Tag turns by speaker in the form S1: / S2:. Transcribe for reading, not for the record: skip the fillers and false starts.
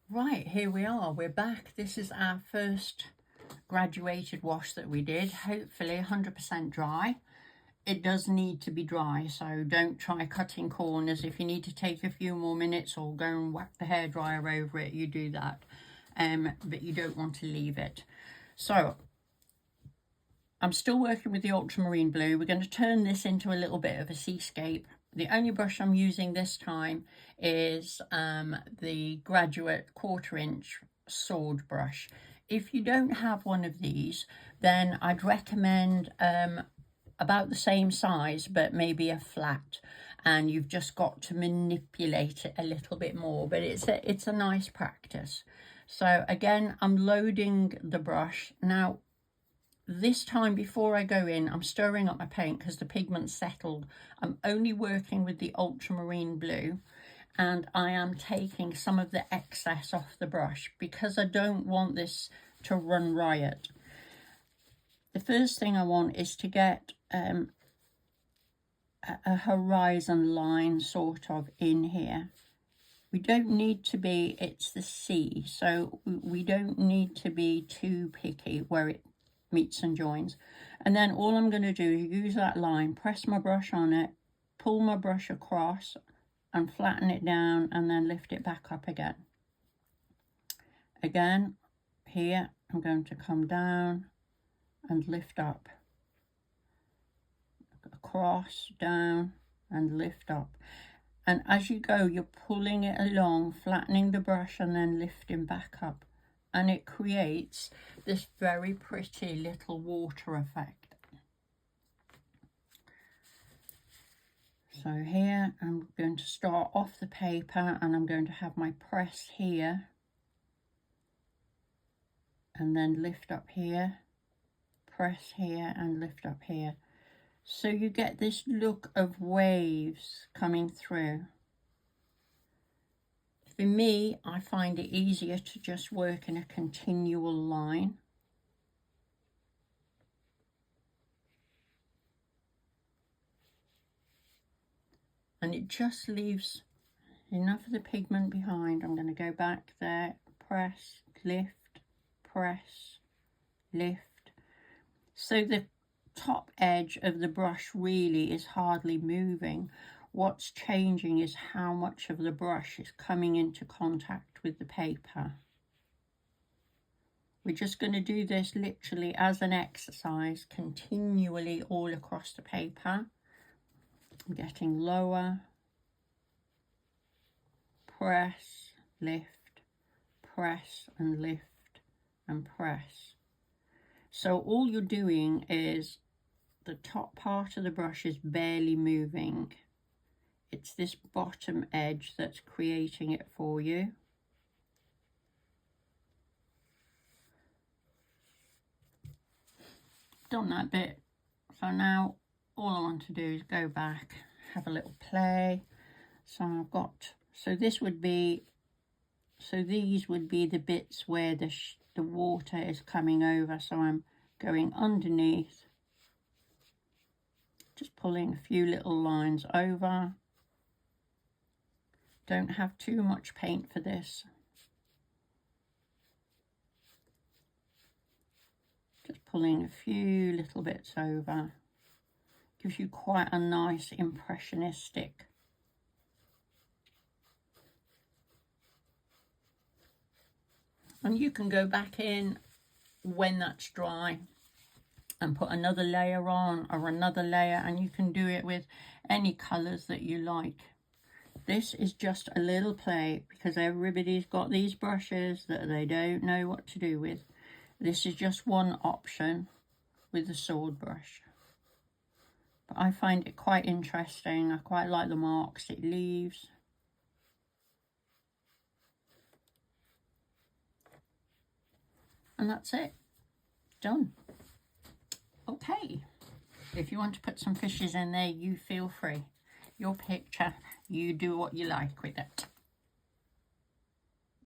S1: Right, here we are, we're back. This is our first graduated wash that we did, hopefully 100% dry. It does need to be dry, so don't try cutting corners. If you need to take a few more minutes or go and whack the hairdryer over it, you do that, but you don't want to leave it. So I'm still working with the ultramarine blue. We're going to turn this into a little bit of a seascape. The only brush I'm using this time is the Graduate 1/4 inch sword brush. If you don't have one of these, then I'd recommend about the same size, but maybe a flat, and you've just got to manipulate it a little bit more, but it's a nice practice. So again, I'm loading the brush. Now, this time before I go in, I'm stirring up my paint because the pigment's settled. I'm only working with the ultramarine blue, and I am taking some of the excess off the brush because I don't want this to run riot. The first thing I want is to get a horizon line sort of in here. We don't need to be, it's the sea, so we don't need to be too picky where it meets and joins. And then all I'm going to do is use that line, press my brush on it, pull my brush across and flatten it down, and then lift it back up again. Again, here I'm going to come down and lift up, across, down and lift up. And as you go, you're pulling it along, flattening the brush and then lifting back up. And it creates this very pretty little water effect. So here I'm going to start off the paper, and I'm going to have my press here and then lift up here, press here and lift up here. So you get this look of waves coming through. For me, I find it easier to just work in a continual line. And it just leaves enough of the pigment behind. I'm going to go back there, press, lift, press, lift. So the top edge of the brush really is hardly moving. What's changing is how much of the brush is coming into contact with the paper. We're just going to do this literally as an exercise, continually all across the paper. I'm getting lower, press, lift, press and lift and press. So all you're doing is the top part of the brush is barely moving. It's this bottom edge that's creating it for you. Done that bit. So now all I want to do is go back, have a little play. So I've got, so this would be, so these would be the bits where the water is coming over. So I'm going underneath, just pulling a few little lines over. Don't have too much paint for this. Just pulling a few little bits over. Gives you quite a nice impressionistic. And you can go back in when that's dry and put another layer on or another layer, and you can do it with any colours that you like. This is just a little play because everybody's got these brushes that they don't know what to do with. This is just one option with the sword brush. But I find it quite interesting. I quite like the marks it leaves. And that's it. Done. Okay. If you want to put some fishes in there, you feel free. Your picture, you do what you like with it.